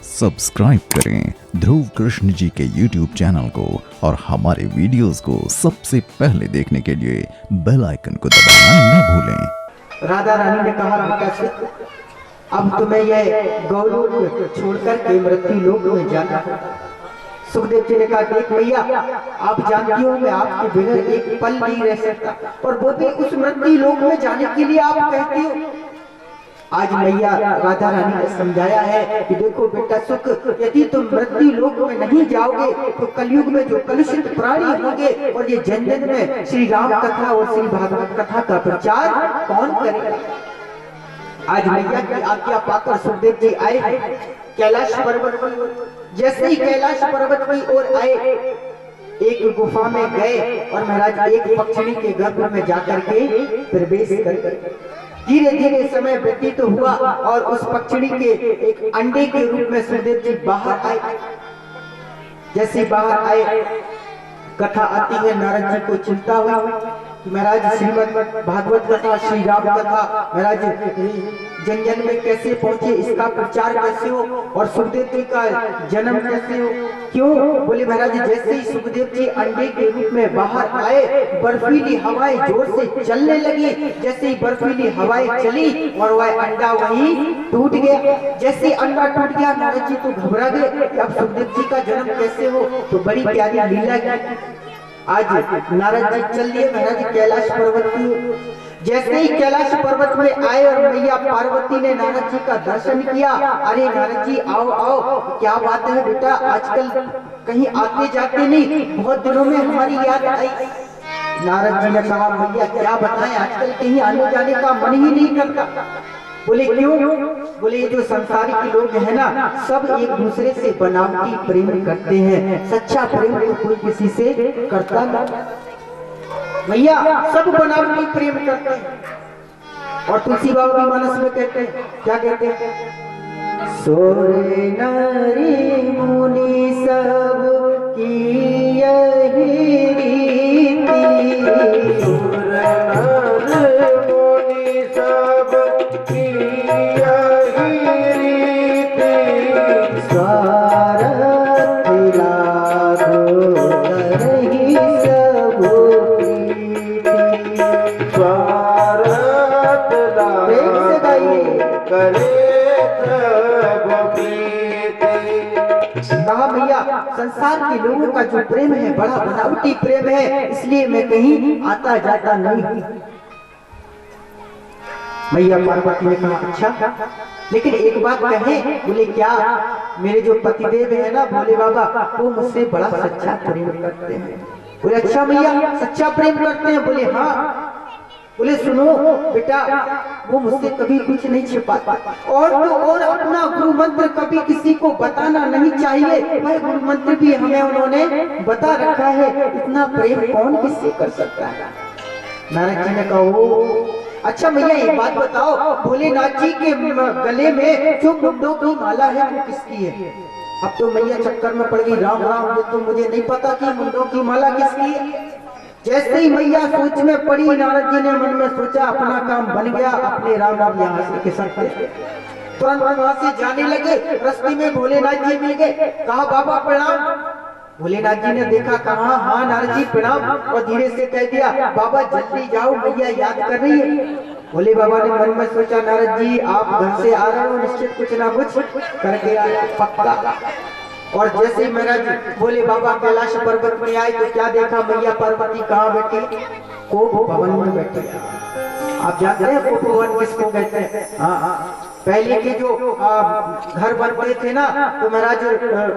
Subscribe करें ध्रुव कृष्ण जी के YouTube channel को और हमारे वीडियोस को सबसे पहले देखने के लिए बेल आइकन को दबाना न भूलें। राधा रानी ने कहा, बेटा से अब तुम्हें यह गौलोक छोड़कर के मृत्यु लोक में जाना है। सुखदेव जी ने कहा, देख मैया, आप जानती हो मैं आपके बगैर एक पल नहीं रह सकता, और वो भी उस मृत्यु लोक में जाने के लिए आप कहती हो। आज मैया राधा रानी ने समझाया है कि देखो बेटा सुख, यदि तुम मृत्यु लोक में नहीं जाओगे तो कलयुग में जो कलुषित प्राणी होंगे और ये जन जन में श्री राम कथा और श्री भागवत कथा का प्रचार कौन करेगा। आज मैया की आज्ञा पाकर सुखदेव जी आए कैलाश पर्वत। जैसे ही कैलाश पर्वत की ओर आए, एक गुफा में गए और महाराज एक पक्षिणी के गर्भ में जाकर के प्रवेश कर धीरे धीरे समय व्यतीत हुआ और उस पक्षिणी के एक अंडे के रूप में सुखदेव जी बाहर आए। जैसे बाहर आए, कथा आती है, नारद जी को चिंता हुई कि महाराज श्रीमद् भागवत कथा, श्री राम कथा महाराज जन जन में कैसे पहुंचे, इसका प्रचार कैसे हो और सुखदेव जी का जन्म कैसे हो। क्यों? बोले महाराज जैसे ही सुखदेव जी अंडे के रूप में बाहर आए, बर्फीली हवाएं जोर से चलने लगी। जैसे ही बर्फीली हवाएं चली और वह अंडा वहीं टूट गया। जैसे ही अंडा टूट गया, नारद जी तो घबरा गए कि अब सुखदेव जी का जन्म कैसे हो। तो बड़ी प्यारी लीला की आज नारद जी चल दिए महाराज कैलाश पर्वत की। जैसे ही कैलाश पर्वत में आए और मैया पार्वती ने नारद जी का दर्शन किया, अरे नारद जी आओ आओ, क्या बात है बेटा, आजकल कहीं आते जाते नहीं, बहुत दिनों में हमारी याद आई। नारद जी ने कहा, मैया क्या बताएं, आजकल कहीं आने जाने का मन ही नहीं करता। बोले क्यों? बोले ये जो संसारिक लोग हैं ना, सब एक दूसरे से बनावटी प्रेम करते हैं, सच्चा प्रेम तो कोई किसी से करता नहीं। भैया सब बनावटी प्रेम करते हैं। और तुलसी बाबा भी मानस में कहते हैं, क्या कहते हैं? सोरे नारी मुनि सब की यही रीति, सोरे नारी मुनि सब की यही रीति, स्वार्थ लाघो करहि सब कहा, भैया संसार के लोगों का जो प्रेम है बड़ा बनावटी प्रेम है, इसलिए मैं कहीं आता जाता नहीं। मैया पार्वती ने कहा, अच्छा लेकिन एक बात कहे। बोले क्या? मेरे जो पतिदेव है ना भोले बाबा, वो मुझसे बड़ा सच्चा प्रेम करते हैं। बोले अच्छा मैया सच्चा प्रेम करते हैं? बोले हाँ। बोले सुनो बेटा, वो मुझसे कभी कुछ नहीं छिपाता, और तो और अपना गुरु मंत्र कभी किसी को बताना नहीं चाहिए। वह गुरु मंत्र भी हमें उन्होंने बता रखा है, इतना प्रेम कौन किससे कर सकता है। नारद जी ने कहा, अच्छा भैया एक बात बताओ, भोलेनाथ जी के गले में जो मुंडों की माला है वो किसकी है? अब तो मैया चक्कर में पड़ गई, राम राम, ये तो मुझे नहीं पता कि मुंडों की माला किसकी है। जैसे ही मैया सोच में पड़ी, नारद जी ने मन में सोचा अपना काम बन गया, अपने राम राम यहाँ से खिसक गए। तुरंत वहां से जाने लगे, रास्ते में भोलेनाथ जी मिल गए। कहा बाबा प्रणाम। भोलेनाथ जी ने देखा, कहा हाँ नारद जी प्रणाम, और धीरे से कह दिया, बाबा जल्दी जाओ मैया याद कर रही है। भोले बाबा ने मन में सोचा, नारद जी आप घर से आ रहे हो, निश्चित कुछ ना कुछ करके आए पक्का। और जैसे ही महाराज भोले बाबा कैलाश पर्वत में आए तो क्या देखा, मैया पार्वती कहाँ बैठी? कोप भवन में बैठी। आप जानते हैं कोप भवन किसको कहते हैं? हाँ, पहले के जो घर बनते थे ना, तो महाराज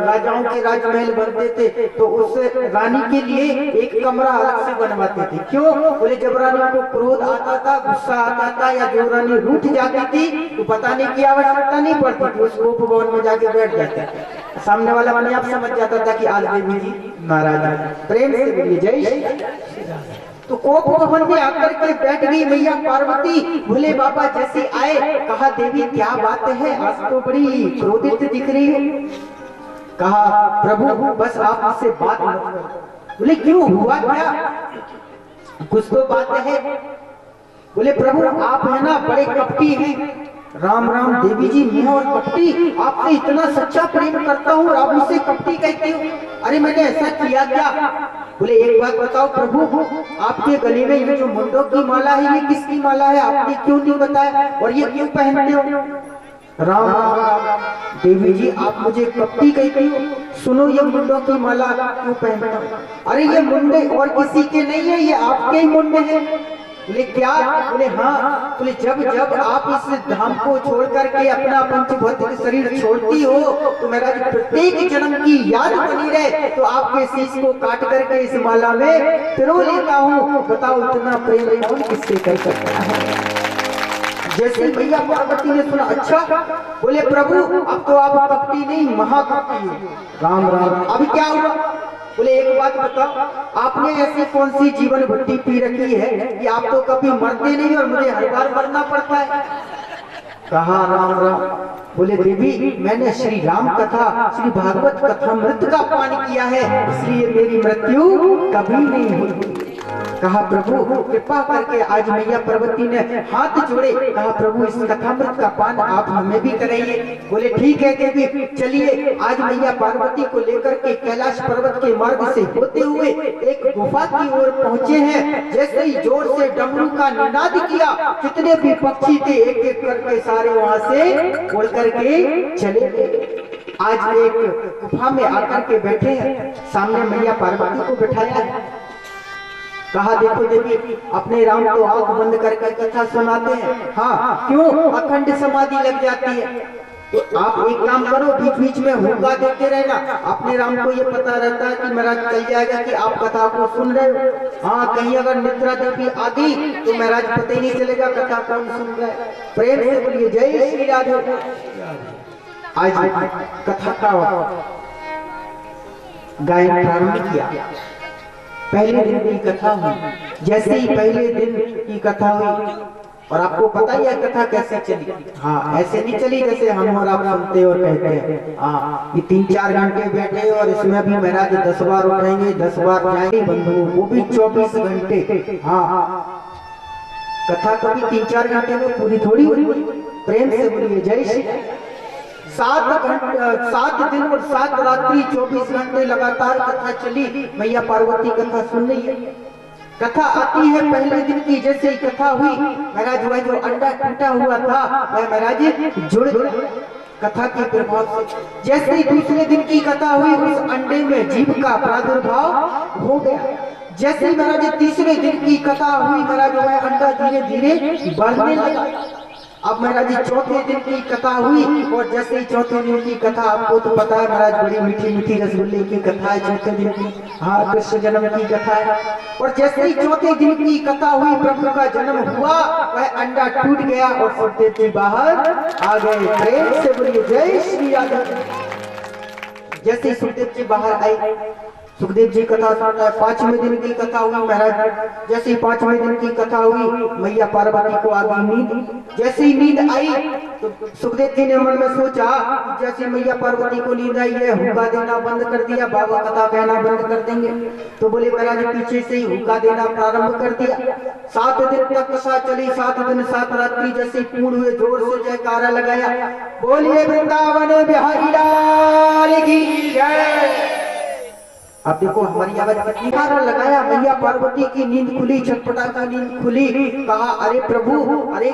राजाओं के राजमहल बनते थे, तो उस रानी के लिए एक कमरा अलग से बनवाते थे। क्यों? बोले जब रानी को क्रोध आता था, गुस्सा आता था, या जो रानी रूठ जाती थी तो बताने की आवश्यकता नहीं पड़ती थी, उस कोप भवन में जाके बैठ जाते थे। सामने वाला अपने आप समझ जाता था कि आज देवी जी नाराज है, प्रेम से बोलिए जय श्री राम। तो कोप भवन में आकर के बैठ गई मैया पार्वती। भोले बाबा जैसे आए, कहा देवी क्या बात है, आज तो बड़ी क्रोधित दिख रही है। कहा प्रभु बस आप मुझसे बात मत करो। बोले क्यों, हुआ क्या? कुछ तो बात है। बोले प्रभु आप है ना बड़े कपटी हैं, राम राम देवी जी, मैं और कपटी आपसे इतना सच्चा प्रेम करता हूँ और आप मुझसे कपटी कहती हो। अरे मैंने ऐसा किया क्या? बोले एक बात बताओ प्रभु, आपके गले में ये जो मुंडों की माला है ये किसकी माला है? आपने क्यों नहीं बताया और ये क्यों पहनते हो? राम राम राम देवी जी, आप मुझे कपटी कहती हो? सुनो, ये मुंडों की माला क्यों पहनते हो? अरे ये मुंडे और किसी के नहीं है, ये आपके ही मुंडे हैं। बोले क्या? बोले हाँ। बोले जब जब आप इस धाम को छोड़ करके अपना पंचभौतिक शरीर छोड़ती हो तो मेरा प्रत्येक जन्म की याद बनी रहे, तो आपके शीश को काट करके इस माला में पिरो लेता हूँ। बताओ इतना प्रेम कौन किससे कर सकता है? जैसे भैया पार्वती ने सुना, अच्छा बोले प्रभु अब तो आप कपटी नहीं महाकपटी हो। राम राम, अभी क्या हुआ? बोले एक बात बताओ, आपने ऐसी कौन सी जीवन भट्टी पी रखी है कि आप तो कभी मरते नहीं और मुझे हर बार मरना पड़ता है? कहा राम राम। बोले देवी मैंने श्री राम कथा, श्री भागवत कथा मृत का पान किया है, इसलिए मेरी मृत्यु कभी नहीं हुई। कहा प्रभु कृपा करके, आज मैया पार्वती ने हाथ जोड़े, कहा प्रभु इस कथामृत का पान आप हमें भी कराइए। बोले ठीक है देवी, चलिए। आज मैया पार्वती को लेकर के कैलाश पर्वत के मार्ग से होते हुए एक गुफा की ओर पहुंचे हैं। जैसे ही जोर से डमरू का निनाद किया, जितने भी पक्षी थे एक एक करके सारे वहां से उड़ करके चले गए। आज एक गुफा में आकर के बैठे हैं, सामने मैया पार्वती को बिठाया है। कहा देखो देवी, अपने राम तो आंख बंद करके कथा सुनाते हैं। हाँ क्यों? अखंड समाधि लग जाती है। तो आप एक काम करो, बीच बीच में हुक्का देते रहना। अपने राम को ये पता रहता है कि महाराज चल जाएगा कि आप कथा को सुन रहे हो। हाँ कहीं अगर निद्रा देवी आ गई तो महाराज पता ही नहीं चलेगा कथा कौन सुन रहा है। प्रेम से बोलिए जय श्री राधे। आज कथा का गायन प्रारंभ किया। पहले दिन की कथा हुई। जैसे ही पहले दिन की कथा हुई, और आपको पता ही है कथा कैसे चली। हाँ ऐसे नहीं चली जैसे हम और आप सुनते और कहते हैं। हाँ ये 3-4 घंटे बैठे और इसमें भी महाराज 10 बार उठाएंगे 10 बार जाएंगे बंधु, वो भी 24 घंटे। हाँ कथा कभी 3-4 घंटे में पूरी थोड़ी हुई। प्रेम से बोलिए जय श्री। 7 दिन और 7 रात्रि 24 घंटे लगातार कथा चली। मैया पार्वती कथा सुन रही है। कथा आती है पहले दिन की। जैसे ही कथा हुई, महाराज वह जो अंडा टूटा हुआ था वह महाराज जुड़ गया कथा के प्रभाव से। जैसे ही दूसरे दिन की कथा हुई, उस अंडे में जीव का प्रादुर्भाव हो गया। जैसे ही महाराज तीसरे दिन की कथा हुई, महाराज वह अंडा धीरे धीरे बढ़ने लगा। अब महाराज चौथे दिन की कथा हुई, और जैसे ही चौथे दिन की कथा, आपको तो पता है महाराज बड़ी मीठी मीठी रसगुल्ले की कथा है चौथे दिन की। हाँ कृष्ण जन्म की कथा है। और जैसे ही चौथे दिन की कथा हुई, प्रभु का जन्म हुआ, वह अंडा टूट गया और सुखदेव जी बाहर आ गए। प्रेम से बोलिए जय श्री राधे। जैसे ही सुखदेव जी बाहर आए, सुखदेव जी कथा सुनता है। 5वें दिन की कथा हुई महाराज। जैसे ही 5वें दिन की कथा हुई, मैया पार्वती को आ गई नींद। जैसे ही नींद आई तो सुखदेव जी ने मन में सोचा, जैसे मैया पार्वती को नींद आई है, हुक्का देना बंद कर दिया, बाबा कथा कहना बंद कर देंगे। तो बोले महाराज पीछे से ही हुक्का देना प्रारंभ कर दिया। 7 दिन तक कथा चली। 7 दिन 7 रात्रि जैसे पूर्ण हुए, जोर से जयकारा लगाया, बोलिए वृंदावन बिहारी लाल की जय। अब देखो हमारी आवाज नारा लगाया, मैया पार्वती की नींद खुली, छटपटा का नींद खुली। कहा अरे प्रभु, अरे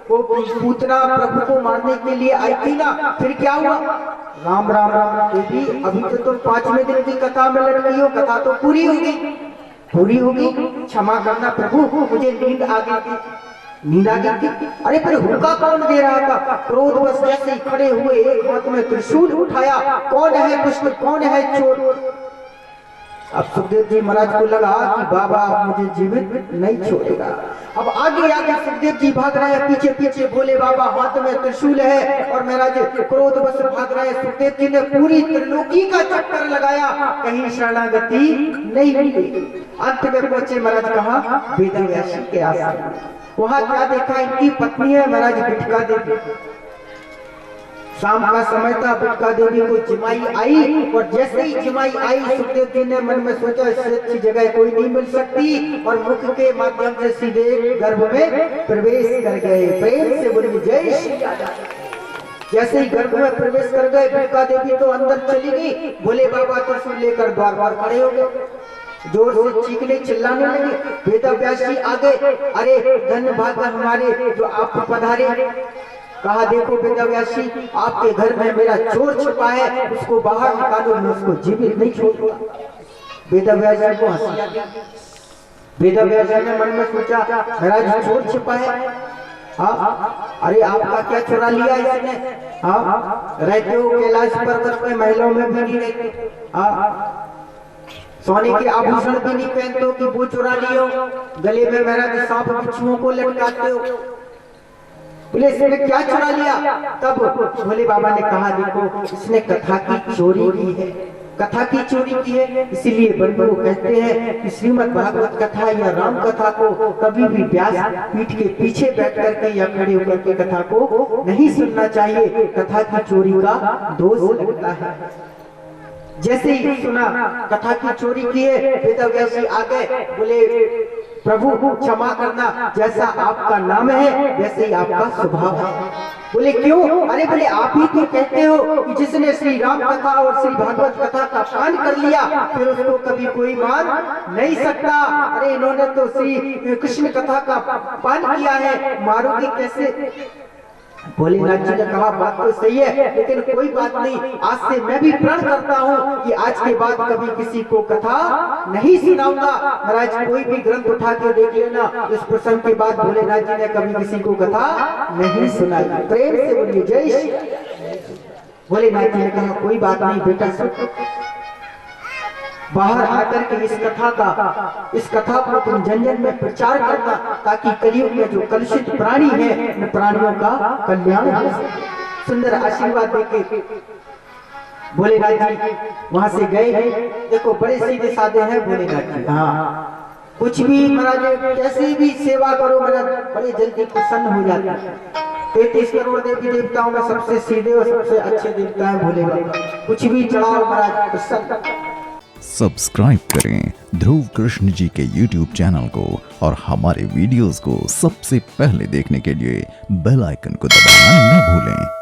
वो पूतना प्रभु को मारने के लिए आई थी ना, फिर क्या हुआ? राम राम राम देवी, अभी तो तुम 5वें दिन की कथा में लड़ रही हो, कथा तो पूरी होगी, पूरी होगी। क्षमा करना प्रभु, मुझे नींद आ गई थी, नींद आ गई थी। अरे फिर हुक्का कौन दे रहा था? क्रोधवश जैसे ही खड़े हुए, एक हाथ में त्रिशूल उठाया, कौन है दुष्ट, कौन है चोर? अब सुखदेव जी महाराज को लगा कि बाबा मुझे जीवित नहीं छोड़ेगा। अब आगे आगे सुखदेव जी भाग रहे हैं, पीछे पीछे बोले बाबा हाथ में त्रिशूल है, और महाराज क्रोधवश भाग रहे हैं। सुखदेव जी ने पूरी त्रिलोकी का चक्कर लगाया, कहीं शरणागति नहीं मिली। अंत में पहुंचे महाराज कहा वेदव्यासी के आश्रम। वहां क्या देखा? इनकी पत्नी है महाराज बिटका देवी। शाम का समय था, बिटका देवी को जिमाई आई और जैसे ही जिमाई आई सुखदेव जी ने मन में सोचा इससे अच्छी जगह कोई नहीं मिल सकती और मुख के माध्यम से सीधे गर्भ में प्रवेश कर गए। प्रेम से बोलिए जय श्री राधा। जैसे ही गर्भ में प्रवेश कर गए बिटका देवी तो अंदर चली गई, भोले बाबा त्रिशूल लेकर द्वार पर खड़े हो गए, जोर से चीखने चिल्लाने लगे। वेदव्यास जी आ गए, अरे धन्य भाग्य हमारे जो आप पधारे। कहा देखो वेदव्यास जी, आपके घर में मेरा चोर छुपा है, उसको बाहर निकालो, मैं उसको जीवित नहीं छोड़ूंगा। वेदव्यास जी को हंसी आ गई। वेदव्यास जी ने मन में सोचा महाराज चोर छुपा है, हाँ अरे आपका क्या चुरा लिया इसने? हाँ रहते हो कैलाश पर्वत में, महलों में भी नहीं रहते, हाँ सोने के आभूषण भी नहीं पहनते हो कि वो चुरा लियो, गले में मेरा सांप बिच्छुओं को लटकाते हो, बोले इसने क्या चुरा लिया? तब भोले बाबा ने कहा देखो इसने कथा की चोरी की है, कथा की चोरी की है, इसीलिए बंधु कहते हैं कि श्रीमद् भागवत कथा या राम कथा को कभी भी व्यास पीठ के पीछे बैठ करके या खड़े होकर के कथा को नहीं सुनना चाहिए, कथा की चोरी का दोष लगता है। जैसे ही सुना कथा की चोरी की है, वेदव्यास जी आ गए, बोले प्रभु क्षमा करना, जैसा आपका नाम है वैसे ही आपका स्वभाव है। बोले क्यों? अरे बोले आप ही तो कहते हो कि जिसने श्री राम कथा और श्री भागवत कथा का पान कर लिया फिर उसको कभी कोई मान नहीं सकता। अरे इन्होंने तो श्री कृष्ण कथा का पान किया है, मारोगे कैसे? भोलेनाथ जी ने कहा बात तो सही है, लेकिन कोई बात नहीं, आज से मैं भी प्रण करता हूँ कि आज के बाद कभी किसी को कथा नहीं सुनाऊंगा। महाराज कोई भी ग्रंथ उठा के देख लेना, इस प्रसंग के बाद भोलेनाथ जी ने कभी किसी को कथा नहीं सुनाई। प्रेम से बोलिए जय श्री। भोलेनाथ जी ने कहा कोई बात नहीं बेटा, सुन बाहर आकर के इस कथा को तुम जन जन में प्रचार करना, ताकि कलयुग में जो कलुषित प्राणी है उन प्राणियों का कल्याण हो। सुंदर आशीर्वाद देके भोलेनाथ जी वहां से गए हैं। देखो बड़े सीधे साधे हैं भोलेनाथ जी, हाँ कुछ भी महाराज कैसे भी सेवा करो महाराज बड़े जल्दी प्रसन्न हो जाते हैं। 33 करोड़ देवी देवताओं में सबसे सीधे और सबसे अच्छे देवता है भोले बाबा, कुछ भी चढ़ाओ महाराज प्रसन्न। सब्सक्राइब करें ध्रुव कृष्ण जी के YouTube चैनल को और हमारे वीडियोस को सबसे पहले देखने के लिए बेल आइकन को दबाना न भूलें।